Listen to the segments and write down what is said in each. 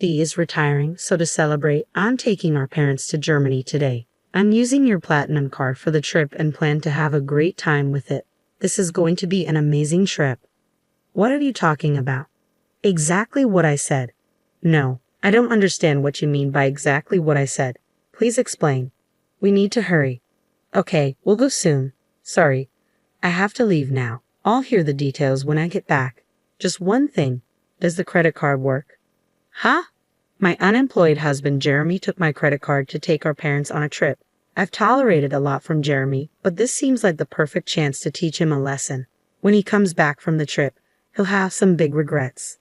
hubby is retiring, so to celebrate, I'm taking our parents to Germany today. I'm using your platinum card for the trip and plan to have a great time with it. This is going to be an amazing trip. What are you talking about? Exactly what I said. No, I don't understand what you mean by exactly what I said. Please explain. We need to hurry. Okay, we'll go soon. Sorry. I have to leave now. I'll hear the details when I get back. Just one thing. Does the credit card work? Huh? My unemployed husband Jeremy took my credit card to take our parents on a trip. I've tolerated a lot from Jeremy, but this seems like the perfect chance to teach him a lesson. When he comes back from the trip, he'll have some big regrets.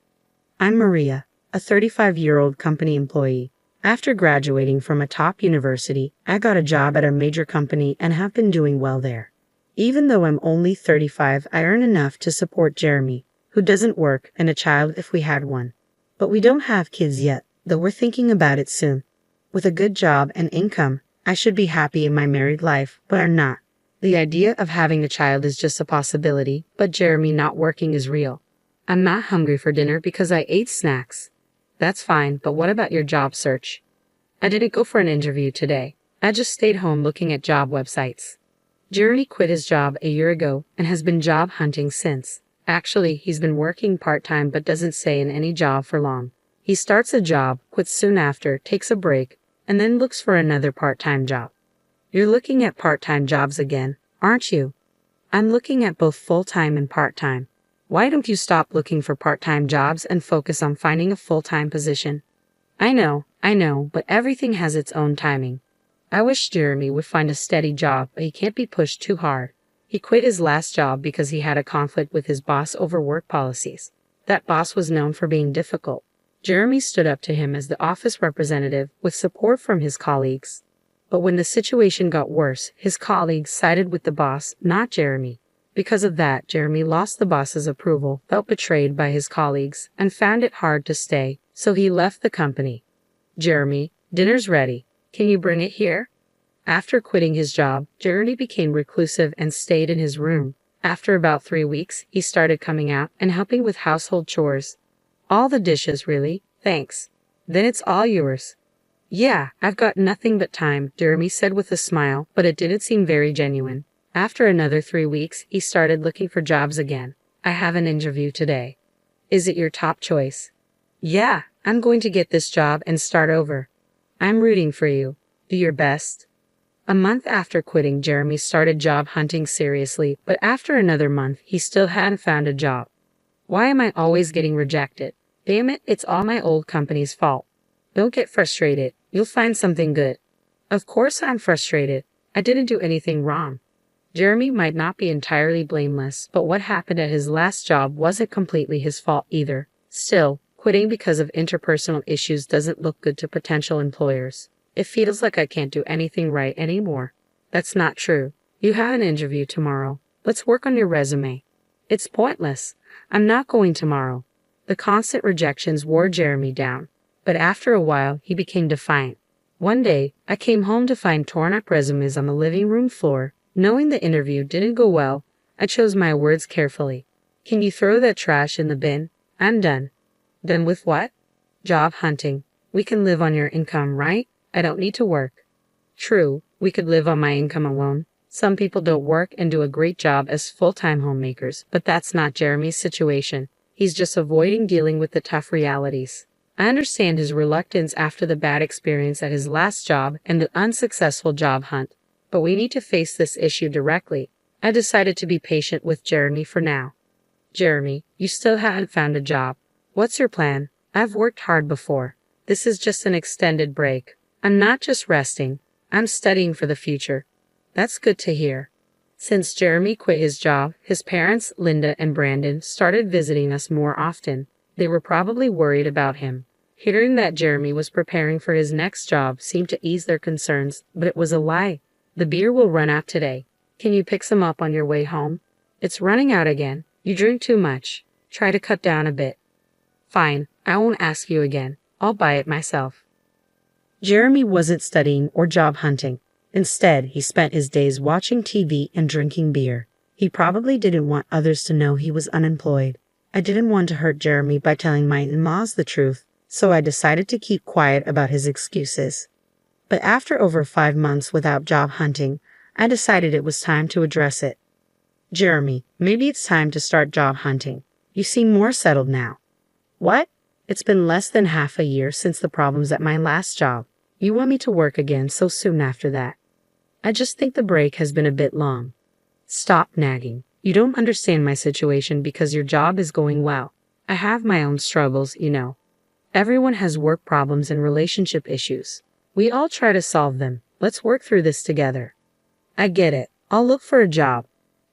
I'm Maria, a 35-year-old company employee. After graduating from a top university, I got a job at a major company and have been doing well there. Even though I'm only 35, I earn enough to support Jeremy, who doesn't work, and a child if we had one. But we don't have kids yet, though we're thinking about it soon. With a good job and income, I should be happy in my married life, but I'm not. The idea of having a child is just a possibility, but Jeremy not working is real. I'm not hungry for dinner because I ate snacks. That's fine, but what about your job search? I didn't go for an interview today. I just stayed home looking at job websites. Jeremy quit his job a year ago and has been job hunting since. Actually, he's been working part-time but doesn't stay in any job for long. He starts a job, quits soon after, takes a break, and then looks for another part-time job. You're looking at part-time jobs again, aren't you? I'm looking at both full-time and part-time. Why don't you stop looking for part-time jobs and focus on finding a full-time position? I know, but everything has its own timing. I wish Jeremy would find a steady job, but he can't be pushed too hard. He quit his last job because he had a conflict with his boss over work policies. That boss was known for being difficult. Jeremy stood up to him as the office representative with support from his colleagues. But when the situation got worse, his colleagues sided with the boss, not Jeremy. Because of that, Jeremy lost the boss's approval, felt betrayed by his colleagues, and found it hard to stay, so he left the company. Jeremy, dinner's ready. Can you bring it here? After quitting his job, Jeremy became reclusive and stayed in his room. After about 3 weeks, he started coming out and helping with household chores. All the dishes, really? Thanks. Then it's all yours. Yeah, I've got nothing but time, Jeremy said with a smile, but it didn't seem very genuine. After another 3 weeks, he started looking for jobs again. I have an interview today. Is it your top choice? Yeah, I'm going to get this job and start over. I'm rooting for you. Do your best. A month after quitting, Jeremy started job hunting seriously, but after another month, he still hadn't found a job. Why am I always getting rejected? Damn it, it's all my old company's fault. Don't get frustrated. You'll find something good. Of course I'm frustrated. I didn't do anything wrong. Jeremy might not be entirely blameless, but what happened at his last job wasn't completely his fault either. Still, quitting because of interpersonal issues doesn't look good to potential employers. It feels like I can't do anything right anymore. That's not true. You have an interview tomorrow. Let's work on your resume. It's pointless. I'm not going tomorrow. The constant rejections wore Jeremy down, but after a while, he became defiant. One day, I came home to find torn-up resumes on the living room floor. Knowing the interview didn't go well, I chose my words carefully. Can you throw that trash in the bin? I'm done. Done with what? Job hunting. We can live on your income, right? I don't need to work. True, we could live on my income alone. Some people don't work and do a great job as full-time homemakers, but that's not Jeremy's situation. He's just avoiding dealing with the tough realities. I understand his reluctance after the bad experience at his last job and the unsuccessful job hunt, but we need to face this issue directly. I decided to be patient with Jeremy for now. Jeremy, you still haven't found a job. What's your plan? I've worked hard before. This is just an extended break. I'm not just resting. I'm studying for the future. That's good to hear. Since Jeremy quit his job, his parents, Linda and Brandon, started visiting us more often. They were probably worried about him. Hearing that Jeremy was preparing for his next job seemed to ease their concerns, but it was a lie. The beer will run out today. Can you pick some up on your way home? It's running out again. You drink too much. Try to cut down a bit. Fine, I won't ask you again. I'll buy it myself. Jeremy wasn't studying or job hunting. Instead, he spent his days watching TV and drinking beer. He probably didn't want others to know he was unemployed. I didn't want to hurt Jeremy by telling my in-laws the truth, so I decided to keep quiet about his excuses. But after over 5 months without job hunting, I decided it was time to address it. Jeremy, maybe it's time to start job hunting. You seem more settled now. What? It's been less than half a year since the problems at my last job. You want me to work again so soon after that? I just think the break has been a bit long. Stop nagging. You don't understand my situation because your job is going well. I have my own struggles, you know. Everyone has work problems and relationship issues. We all try to solve them. Let's work through this together. I get it. I'll look for a job.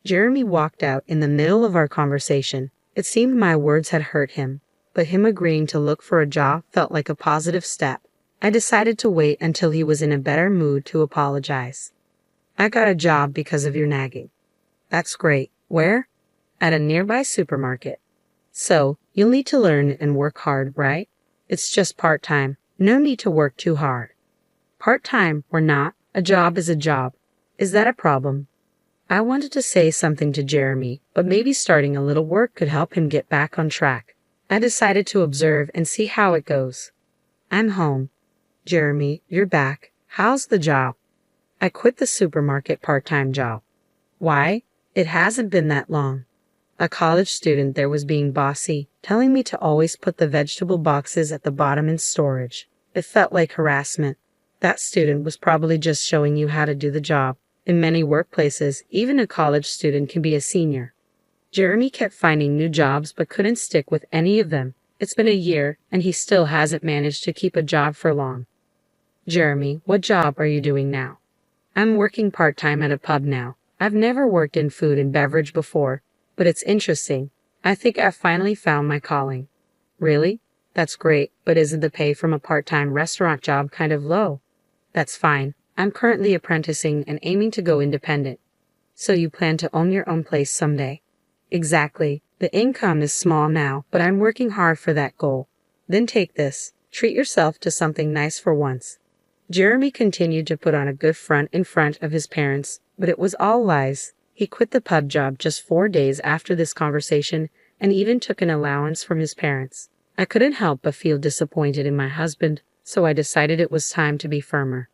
Jeremy walked out in the middle of our conversation. It seemed my words had hurt him, but him agreeing to look for a job felt like a positive step. I decided to wait until he was in a better mood to apologize. I got a job because of your nagging. That's great. Where? At a nearby supermarket. So, you'll need to learn and work hard, right? It's just part-time. No need to work too hard. Part-time or not, a job is a job. Is that a problem? I wanted to say something to Jeremy, but maybe starting a little work could help him get back on track. I decided to observe and see how it goes. I'm home. Jeremy, you're back. How's the job? I quit the supermarket part-time job. Why? It hasn't been that long. A college student there was being bossy, telling me to always put the vegetable boxes at the bottom in storage. It felt like harassment. That student was probably just showing you how to do the job. In many workplaces, even a college student can be a senior. Jeremy kept finding new jobs but couldn't stick with any of them. It's been a year, and he still hasn't managed to keep a job for long. Jeremy, what job are you doing now? I'm working part-time at a pub now. I've never worked in food and beverage before, but it's interesting. I think I've finally found my calling. Really? That's great, but isn't the pay from a part-time restaurant job kind of low? That's fine. I'm currently apprenticing and aiming to go independent. So you plan to own your own place someday? Exactly. The income is small now, but I'm working hard for that goal. Then take this. Treat yourself to something nice for once. Jeremy continued to put on a good front in front of his parents, but it was all lies. He quit the pub job just 4 days after this conversation and even took an allowance from his parents. I couldn't help but feel disappointed in my husband, so I decided it was time to be firmer.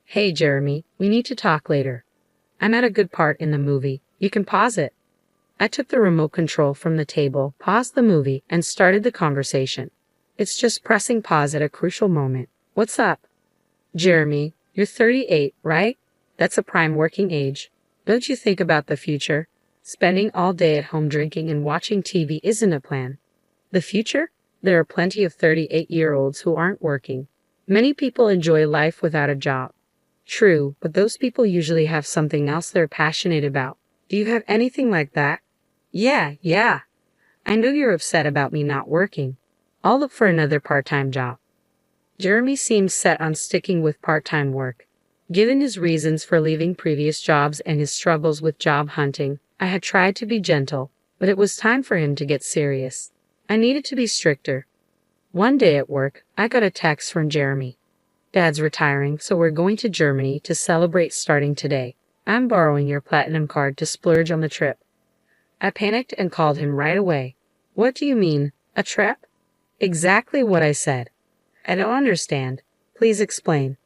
Hey Jeremy, we need to talk later. I'm at a good part in the movie. You can pause it. I took the remote control from the table, paused the movie, and started the conversation. It's just pressing pause at a crucial moment. What's up? Jeremy, you're 38, right? That's a prime working age. Don't you think about the future? Spending all day at home drinking and watching TV isn't a plan. The future? There are plenty of 38-year-olds who aren't working. Many people enjoy life without a job. True, but those people usually have something else they're passionate about. Do you have anything like that? Yeah. I know you're upset about me not working. I'll look for another part-time job. Jeremy seems set on sticking with part-time work. Given his reasons for leaving previous jobs and his struggles with job hunting, I had tried to be gentle, but it was time for him to get serious. I needed to be stricter. One day at work, I got a text from Jeremy. Dad's retiring, so we're going to Germany to celebrate starting today. I'm borrowing your platinum card to splurge on the trip. I panicked and called him right away. What do you mean, a trip? Exactly what I said. I don't understand. Please explain.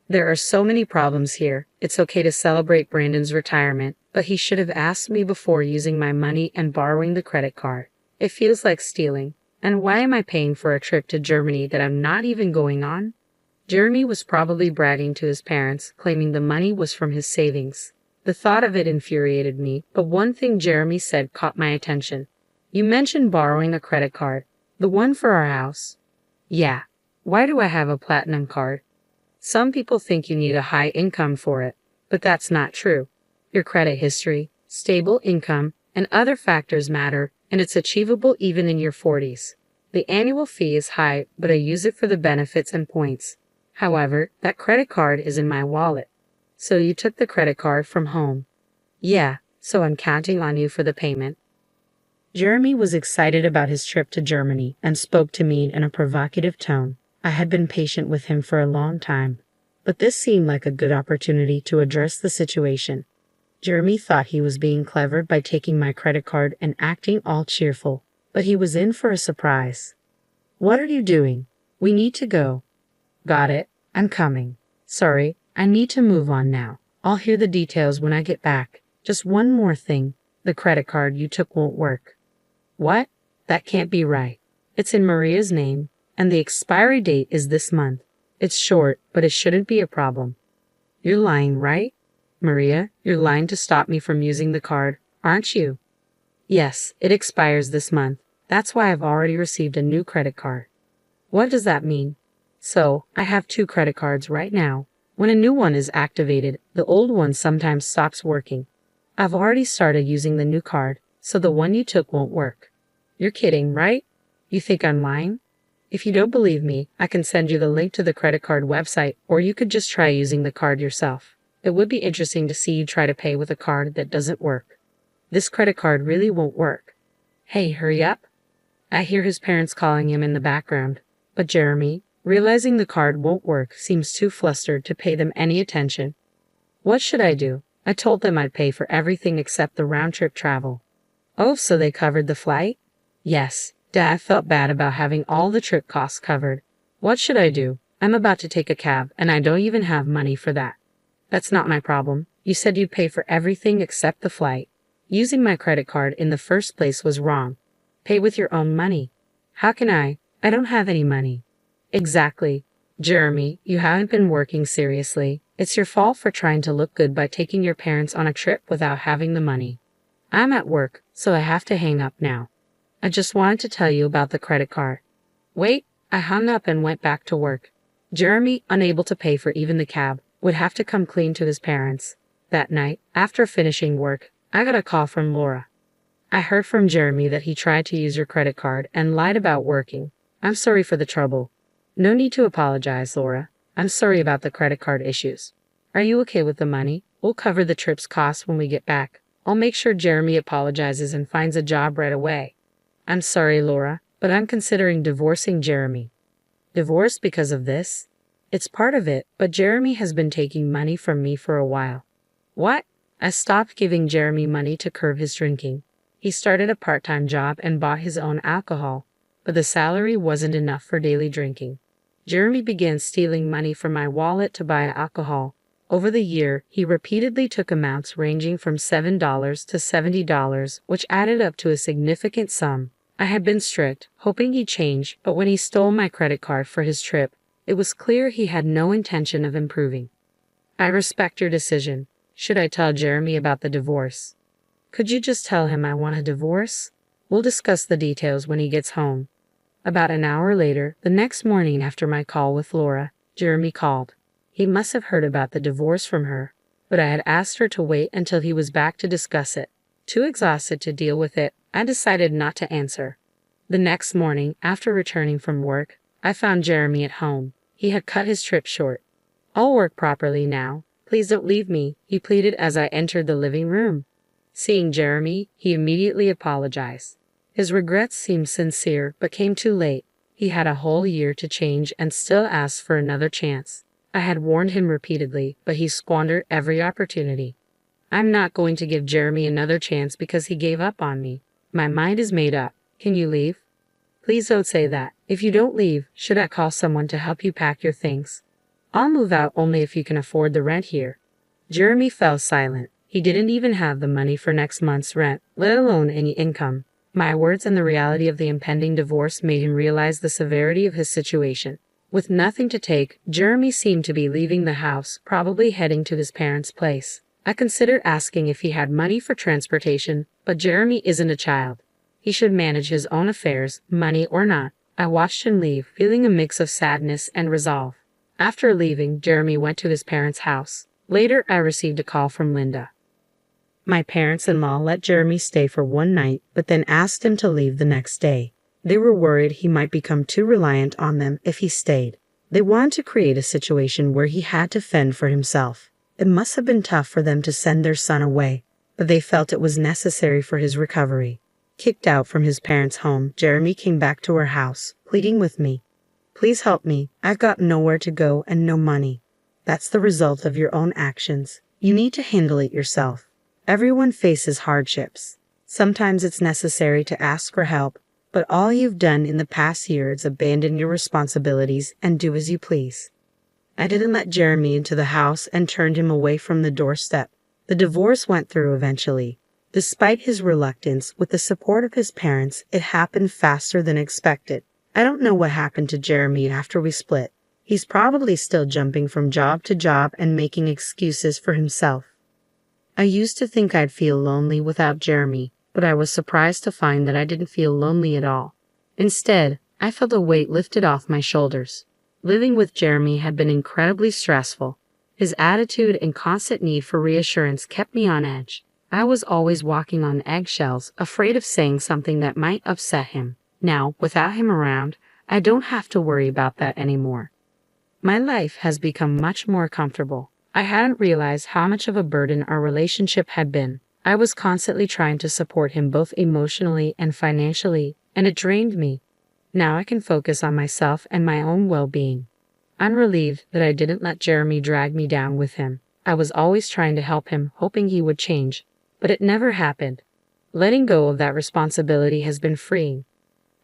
There are so many problems here. It's okay to celebrate Brandon's retirement, but he should have asked me before using my money and borrowing the credit card. It feels like stealing. And why am I paying for a trip to Germany that I'm not even going on? Jeremy was probably bragging to his parents, claiming the money was from his savings. The thought of it infuriated me, but one thing Jeremy said caught my attention. You mentioned borrowing a credit card. The one for our house? Yeah. Why do I have a platinum card? Some people think you need a high income for it, but that's not true. Your credit history, stable income, and other factors matter, and it's achievable even in your 40s. The annual fee is high, but I use it for the benefits and points. However, that credit card is in my wallet. So you took the credit card from home? Yeah, so I'm counting on you for the payment. Jeremy was excited about his trip to Germany and spoke to me in a provocative tone. I had been patient with him for a long time, but this seemed like a good opportunity to address the situation. Jeremy thought he was being clever by taking my credit card and acting all cheerful, but he was in for a surprise. What are you doing? We need to go. Got it. I'm coming. Sorry, I need to move on now. I'll hear the details when I get back. Just one more thing. The credit card you took won't work. What? That can't be right. It's in Maria's name, and the expiry date is this month. It's short, but it shouldn't be a problem. You're lying, right? Maria, you're lying to stop me from using the card, aren't you? Yes, it expires this month. That's why I've already received a new credit card. What does that mean? So, I have 2 credit cards right now. When a new one is activated, the old one sometimes stops working. I've already started using the new card, so the one you took won't work. You're kidding, right? You think I'm lying? If you don't believe me, I can send you the link to the credit card website, or you could just try using the card yourself. It would be interesting to see you try to pay with a card that doesn't work. This credit card really won't work. Hey, hurry up. I hear his parents calling him in the background, but Jeremy, realizing the card won't work, seems too flustered to pay them any attention. What should I do? I told them I'd pay for everything except the round-trip travel. Oh, so they covered the flight? Yes. Dad felt bad about having all the trip costs covered. What should I do? I'm about to take a cab, and I don't even have money for that. That's not my problem. You said you'd pay for everything except the flight. Using my credit card in the first place was wrong. Pay with your own money. How can I? I don't have any money. Exactly. Jeremy, you haven't been working seriously. It's your fault for trying to look good by taking your parents on a trip without having the money. I'm at work, so I have to hang up now. I just wanted to tell you about the credit card. Wait, I hung up and went back to work. Jeremy, unable to pay for even the cab, would have to come clean to his parents. That night, after finishing work, I got a call from Laura. I heard from Jeremy that he tried to use your credit card and lied about working. I'm sorry for the trouble. No need to apologize, Laura. I'm sorry about the credit card issues. Are you okay with the money? We'll cover the trip's costs when we get back. I'll make sure Jeremy apologizes and finds a job right away. I'm sorry, Laura, but I'm considering divorcing Jeremy. Divorced because of this? It's part of it, but Jeremy has been taking money from me for a while. What? I stopped giving Jeremy money to curb his drinking. He started a part-time job and bought his own alcohol, but the salary wasn't enough for daily drinking. Jeremy began stealing money from my wallet to buy alcohol. Over the year, he repeatedly took amounts ranging from $7 to $70, which added up to a significant sum. I had been strict, hoping he'd change, but when he stole my credit card for his trip, it was clear he had no intention of improving. I respect your decision. Should I tell Jeremy about the divorce? Could you just tell him I want a divorce? We'll discuss the details when he gets home. About an hour later, the next morning after my call with Laura, Jeremy called. He must have heard about the divorce from her, but I had asked her to wait until he was back to discuss it. Too exhausted to deal with it, I decided not to answer. The next morning, after returning from work, I found Jeremy at home. He had cut his trip short. I'll work properly now. Please don't leave me, he pleaded as I entered the living room. Seeing Jeremy, he immediately apologized. His regrets seemed sincere, but came too late. He had a whole year to change and still asked for another chance. I had warned him repeatedly, but he squandered every opportunity. I'm not going to give Jeremy another chance because he gave up on me. My mind is made up. Can you leave? Please don't say that. If you don't leave, should I call someone to help you pack your things? I'll move out only if you can afford the rent here. Jeremy fell silent. He didn't even have the money for next month's rent, let alone any income. My words and the reality of the impending divorce made him realize the severity of his situation. With nothing to take, Jeremy seemed to be leaving the house, probably heading to his parents' place. I considered asking if he had money for transportation, but Jeremy isn't a child. He should manage his own affairs, money or not. I watched him leave, feeling a mix of sadness and resolve. After leaving, Jeremy went to his parents' house. Later, I received a call from Linda. My parents-in-law let Jeremy stay for one night, but then asked him to leave the next day. They were worried he might become too reliant on them if he stayed. They wanted to create a situation where he had to fend for himself. It must have been tough for them to send their son away, but they felt it was necessary for his recovery. Kicked out from his parents' home, Jeremy came back to our house, pleading with me. Please help me. I've got nowhere to go and no money. That's the result of your own actions. You need to handle it yourself. Everyone faces hardships. Sometimes it's necessary to ask for help, But all you've done in the past year is abandon your responsibilities and do as you please. I didn't let Jeremy into the house and turned him away from the doorstep. The divorce went through eventually. Despite his reluctance, with the support of his parents, it happened faster than expected. I don't know what happened to Jeremy after we split. He's probably still jumping from job to job and making excuses for himself. I used to think I'd feel lonely without Jeremy, but I was surprised to find that I didn't feel lonely at all. Instead, I felt a weight lifted off my shoulders. Living with Jeremy had been incredibly stressful. His attitude and constant need for reassurance kept me on edge. I was always walking on eggshells, afraid of saying something that might upset him. Now, without him around, I don't have to worry about that anymore. My life has become much more comfortable. I hadn't realized how much of a burden our relationship had been. I was constantly trying to support him both emotionally and financially, and it drained me. Now I can focus on myself and my own well-being. I'm relieved that I didn't let Jeremy drag me down with him. I was always trying to help him, hoping he would change, but it never happened. Letting go of that responsibility has been freeing.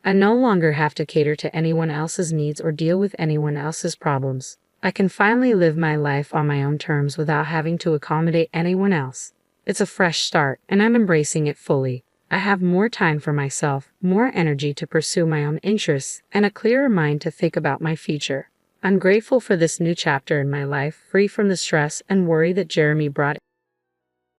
I no longer have to cater to anyone else's needs or deal with anyone else's problems. I can finally live my life on my own terms without having to accommodate anyone else. It's a fresh start, and I'm embracing it fully. I have more time for myself, more energy to pursue my own interests, and a clearer mind to think about my future. I'm grateful for this new chapter in my life, free from the stress and worry that Jeremy brought.